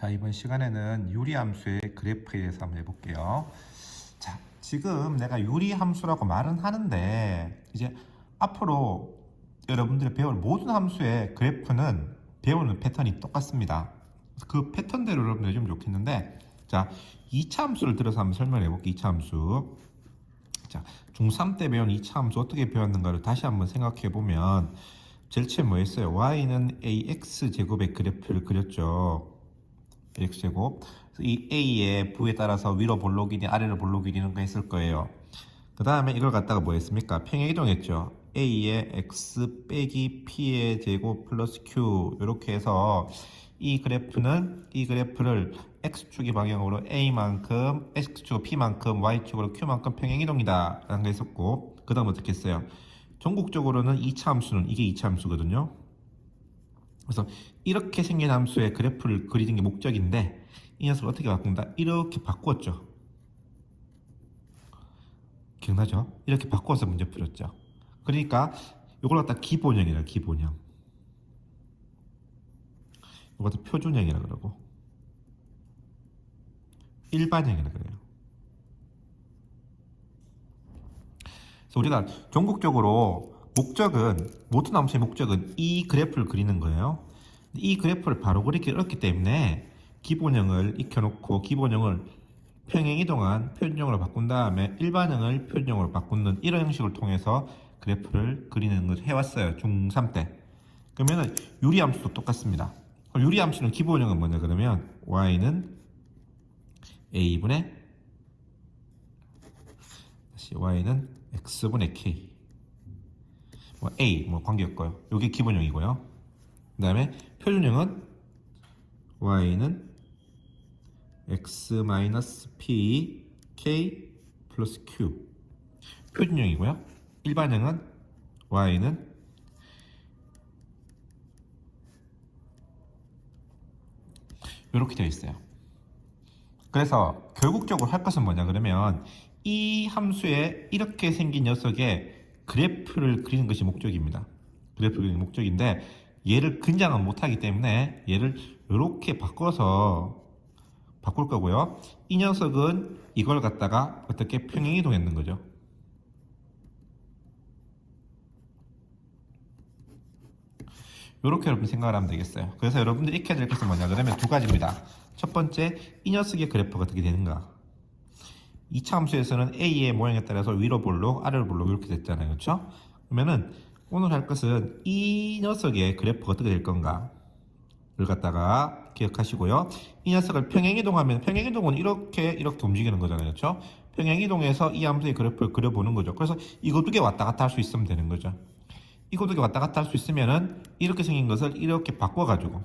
자, 이번 시간에는 유리함수의 그래프에 대해서 한번 해볼게요. 자, 지금 내가 유리함수라고 말은 하는데 이제 앞으로 여러분들이 배울 모든 함수의 그래프는 배우는 패턴이 똑같습니다. 그 패턴대로 여러분들 해주면 좋겠는데, 자, 2차 함수를 들어서 한번 설명해 볼게요. 2차 함수. 자, 중3 때 배운 2차 함수 어떻게 배웠는가를 다시 한번 생각해 보면 제일 처음 뭐 했어요? y는 ax 제곱의 그래프를 그렸죠. x제곱. 이 a의 부에 따라서 위로 볼록 길이, 아래로 볼록 길이 이런 거 했을 거예요. 그 다음에 이걸 갖다가 뭐 했습니까? 평행 이동했죠. a의 x 빼기 p의 제곱 플러스 q 이렇게 해서 이 그래프를 x축의 방향으로 a만큼, x축 p만큼, y축으로 q만큼 평행 이동이다 라는 거 했었고, 그 다음 어떻게 했어요? 전국적으로는 2차 함수는 이게 2차 함수거든요. 그래서 이렇게 생긴 함수의 그래프를 그리는 게 목적인데, 이 녀석을 어떻게 바꾼다? 이렇게 바꾸었죠. 기억나죠? 이렇게 바꿔서 문제 풀었죠. 그러니까 이걸 갖다 기본형이라, 기본형. 이것도 표준형이라 그러고 일반형이라 그래요. 그래서 우리가 전국적으로 모든 함수의 목적은 이 그래프를 그리는 거예요. 이 그래프를 바로 그리기 어렵기 때문에 기본형을 익혀놓고 기본형을 평행 이동한 표준형으로 바꾼 다음에 일반형을 표준형으로 바꾸는 이런 형식을 통해서 그래프를 그리는 것을 해왔어요. 중3 때. 그러면은 유리함수도 똑같습니다. 유리함수는 기본형은 뭐냐 그러면 y는 a분의 y는 x분의 k 뭐 a 뭐 관계없고요. 이게 기본형이고요. 그 다음에 표준형은 y는 x-p k 플러스 q 표준형이고요. 일반형은 y는 이렇게 되어 있어요. 그래서 결국적으로 할 것은 뭐냐 그러면 이 함수에 이렇게 생긴 녀석의 그래프를 그리는 것이 목적입니다. 그래프를 그리는 목적인데 얘를 근장은 못하기 때문에 얘를 이렇게 바꿔서 바꿀 거고요. 이 녀석은 이걸 갖다가 어떻게 평행 이동했는 거죠. 이렇게 여러분 생각을 하면 되겠어요. 그래서 여러분들이 익혀야 될 것은 뭐냐 그러면 두 가지입니다. 첫 번째, 이 녀석의 그래프가 어떻게 되는가. 2차 함수에서는 a의 모양에 따라서 위로 볼록, 아래로 볼록 이렇게 됐잖아요. 그렇죠? 그러면은 오늘 할 것은 이 녀석의 그래프가 어떻게 될 건가를 갖다가 기억하시고요. 이 녀석을 평행 이동하면 평행 이동은 이렇게 움직이는 거잖아요. 그렇죠? 평행 이동해서 이 함수의 그래프를 그려보는 거죠. 그래서 이거 두 개 왔다 갔다 할 수 있으면 되는 거죠. 이거 두 개 왔다 갔다 할 수 있으면은 이렇게 생긴 것을 이렇게 바꿔가지고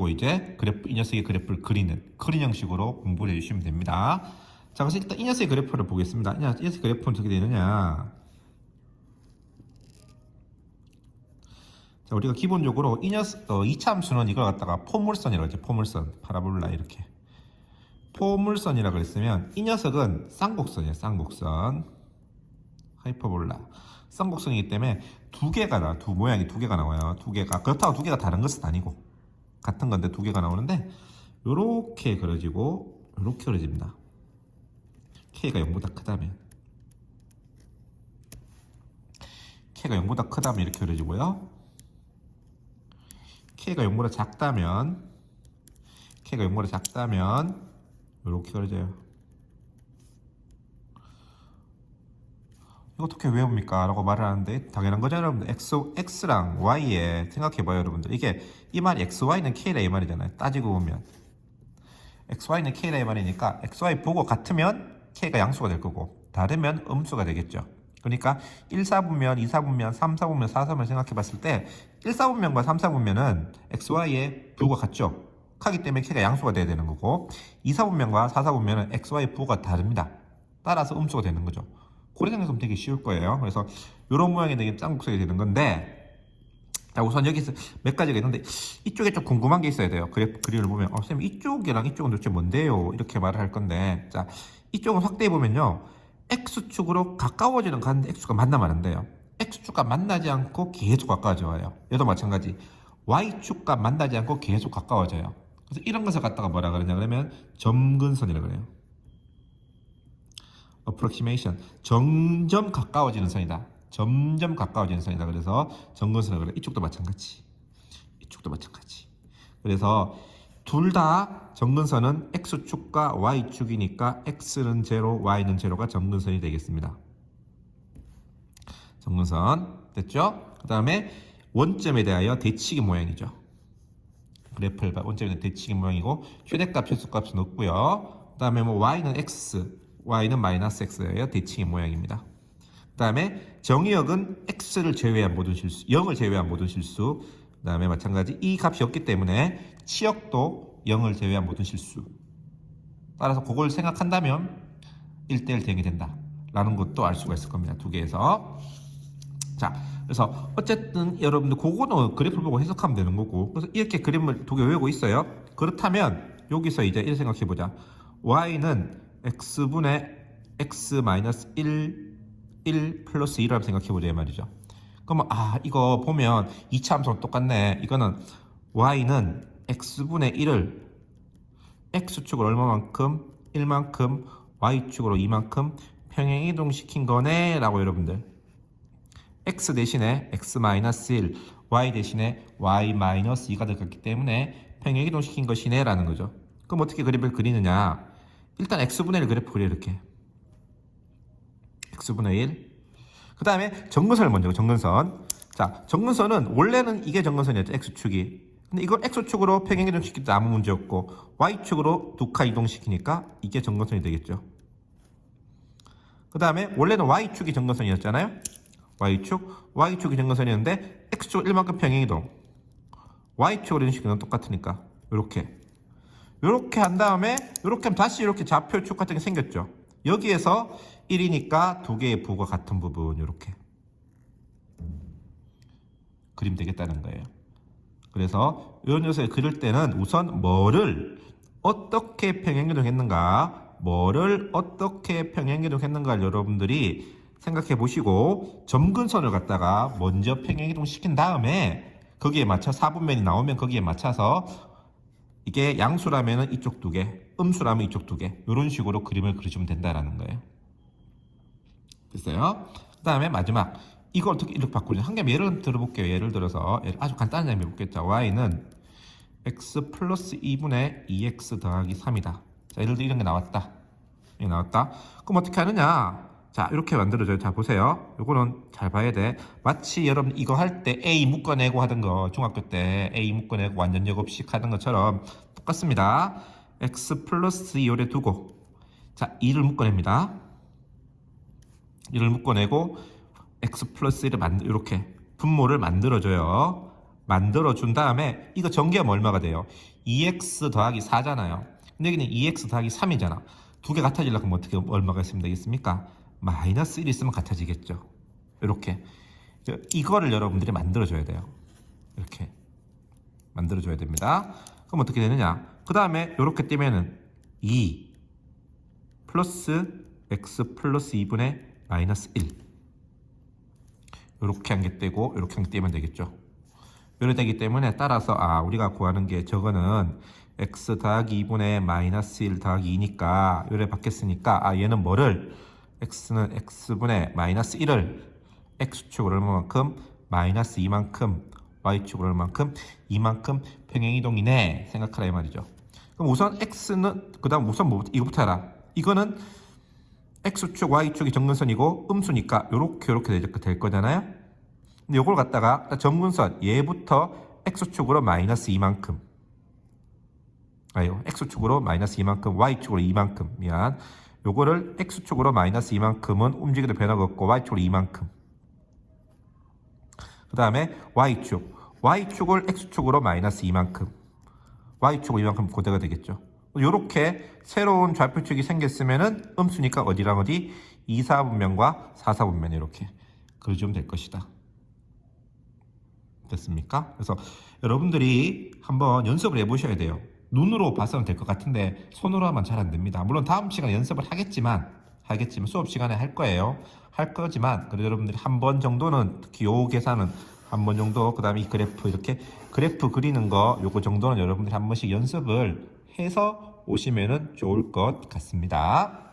이제 이 녀석의 그래프를 그리는 형식으로 공부를 해주시면 됩니다. 자, 그래서 일단 이 녀석의 그래프를 보겠습니다. 이 녀석의 그래프는 어떻게 되느냐. 자, 우리가 기본적으로 2차 함수는 이걸 갖다가 포물선이라고 하죠. 포물선, 파라볼라 이렇게. 포물선이라고 그랬으면 이 녀석은 쌍곡선이에요. 쌍곡선. 하이퍼볼라. 쌍곡선이기 때문에 모양이 두 개가 나와요. 그렇다고 두 개가 다른 것은 아니고. 같은 건데 두 개가 나오는데 요렇게 그려지고 요렇게 그려집니다. K가 0보다 크다면 이렇게 그려지고요. K가 0보다 작다면 요렇게 그려져요. 이거 어떻게 외웁니까? 라고 말을 하는데 당연한 거죠 여러분들. x랑 y에 생각해봐요 여러분들. 이 말이 xy는 k라 이 말이잖아요. 따지고 보면 xy는 k라 이 말이니까 xy 부호가 같으면 k가 양수가 될 거고 다르면 음수가 되겠죠. 그러니까 1사분면, 2사분면, 3사분면, 4사분면 생각해봤을 때 1사분면과 3사분면은 xy의 부호가 같죠. 하기 때문에 k가 양수가 돼야 되는 거고 2사분면과 4사분면은 xy 부호가 다릅니다. 따라서 음수가 되는 거죠. 그렇게 생각하면 되게 쉬울 거예요. 그래서 이런 모양이 되게 짱국색이 되는 건데, 자, 우선 여기서 몇 가지가 있는데 이쪽에 좀 궁금한 게 있어야 돼요. 그림을 보면 선생님 이쪽이랑 이쪽은 도대체 뭔데요? 이렇게 말을 할 건데, 자, 이쪽은 확대해 보면요, x축으로 가까워지는 가는데 x축과 만나면 안 돼요. x축과 만나지 않고 계속 가까워져요. 얘도 마찬가지. y축과 만나지 않고 계속 가까워져요. 그래서 이런 것을 갖다가 뭐라 그러냐 그러면 점근선이라고 그래요. approximation, 점점 가까워지는 선이다. 점점 가까워지는 선이다. 그래서 점근선이라고 그래요. 이쪽도 마찬가지. 이쪽도 마찬가지. 그래서 둘 다 점근선은 x축과 y축이니까 x는 0, y는 0가 점근선이 되겠습니다. 점근선 됐죠? 그 다음에 원점에 대하여 대치기 모양이죠. 그래프를 봐. 원점에 대한 대치기 모양이고 최대값, 최소값은 없고요. 그 다음에 뭐 y는 x, y는 마이너스 x예요. 대칭의 모양입니다. 그 다음에 정의역은 x를 제외한 모든 실수, 0을 제외한 모든 실수. 그 다음에 마찬가지 이 값이 없기 때문에 치역도 0을 제외한 모든 실수. 따라서 그걸 생각한다면 1대1 대응이 된다 라는 것도 알 수가 있을 겁니다. 두 개에서. 자, 그래서 어쨌든 여러분들 그거는 그래프를 보고 해석하면 되는 거고, 그래서 이렇게 그림을 두 개 외우고 있어요. 그렇다면 여기서 이제 이렇게 생각해 보자. y는 x분의 x 마이너스 1 플러스 1이라고 생각해 보자 이 말이죠. 그러면 이거 보면 2차 함수랑 똑같네. 이거는 y는 x분의 1을 x축으로 얼마만큼? 1만큼, y축으로 2만큼 평행이동시킨 거네 라고 여러분들. x 대신에 x 마이너스 1, y 대신에 y 마이너스 2가 들어갔기 때문에 평행이동시킨 것이네 라는 거죠. 그럼 어떻게 그림을 그리느냐? 일단 x분의 1 그래프 그려 이렇게. x분의 1. 그 다음에 정근선을 먼저, 정근선. 자, 정근선은 원래는 이게 정근선이었죠. x축이. 근데 이걸 x축으로 평행이동시킬 때 아무 문제 없고 y축으로 두 칸 이동시키니까 이게 정근선이 되겠죠. 그 다음에 원래는 y축이 정근선이었잖아요. y축이 정근선이었는데 x축 1만큼 평행이동, y축으로 이동시키는 건 똑같으니까 이렇게 한 다음에 이렇게 하면 다시 이렇게 좌표축 같은 게 생겼죠. 여기에서 1이니까 두 개의 부가 같은 부분 이렇게 그림 되겠다는 거예요. 그래서 이런 녀석을 그릴 때는 우선 뭐를 어떻게 평행이동했는가, 뭐를 어떻게 평행이동했는가를 여러분들이 생각해 보시고 점근선을 갖다가 먼저 평행이동 시킨 다음에 거기에 맞춰 4분면이 나오면 거기에 맞춰서 이게 양수라면 이쪽 두 개, 음수라면 이쪽 두 개, 이런 식으로 그림을 그려주면 된다라는 거예요. 됐어요? 그 다음에 마지막 이걸 어떻게 이렇게 바꾸냐. 한 개 예를 들어볼게요. 예를 들어서 아주 간단한 예를 해볼게요. y는 x 플러스 2분의 2x 더하기 3이다. 자, 예를 들어 이런 게 나왔다. 이게 나왔다. 그럼 어떻게 하느냐? 자, 이렇게 만들어져요. 자, 보세요. 요거는 잘 봐야 돼. 마치 여러분 이거 할 때 A 묶어내고 하던 거, 중학교 때 A 묶어내고 완전 제곱식 하던 것처럼 똑같습니다. x 플러스 2 요래 두고, 자, 2를 묶어냅니다. 2를 묶어내고 x 플러스 1을 이렇게 분모를 만들어줘요. 만들어준 다음에 이거 전개하면 얼마가 돼요? 2x 더하기 4잖아요. 근데 여기는 2x 더하기 3이잖아. 두 개 같아지려고 하면 어떻게 얼마가 있으면 되겠습니까? 마이너스 1 있으면 같아지겠죠. 이렇게 이거를 여러분들이 만들어줘야 돼요. 이렇게 만들어줘야 됩니다. 그럼 어떻게 되느냐? 그 다음에 이렇게 띄면은 2 플러스 x 플러스 2분의 마이너스 1 이렇게 한 개 떼고 이렇게 한 개 떼면 되겠죠. 이렇게 되기 때문에 따라서 우리가 구하는 게 저거는 x 더하기 2분의 마이너스 1 더하기 2니까 이렇게 바뀌었으니까 얘는 뭐를 x는 x분의 마이너스 1을 x축으로 얼마만큼 마이너스 2만큼 y축으로 얼마만큼 2만큼 평행이동이네 생각하라 이 말이죠. 그럼 우선 x는 그 다음 우선 이거부터 알아. 이거는 x축 y축이 정근선이고 음수니까 요렇게 될 거잖아요. 근데 요걸 갖다가 정근선 얘부터 x축으로 마이너스 2만큼 x축으로 마이너스 2만큼 y축으로 2만큼 요거를 x축으로 마이너스 2만큼은 움직여도 변화가 없고 y축으로 2만큼 그 다음에 y축을 x축으로 마이너스 2만큼 y축으로 2만큼 고대가 되겠죠. 요렇게 새로운 좌표축이 생겼으면은 음수니까 어디랑 어디 2, 4분면과 4, 4분면 이렇게 그려주면 될 것이다. 됐습니까? 그래서 여러분들이 한번 연습을 해보셔야 돼요. 눈으로 봐서는 될 것 같은데 손으로 하면 잘 안 됩니다. 물론 다음 시간에 연습을 하겠지만 수업 시간에 할 거예요. 할 거지만 그래도 여러분들이 한 번 정도는 특히 요 계산은 한 번 정도, 그 다음에 이 그래프, 이렇게 그래프 그리는 거 요거 정도는 여러분들이 한 번씩 연습을 해서 오시면은 좋을 것 같습니다.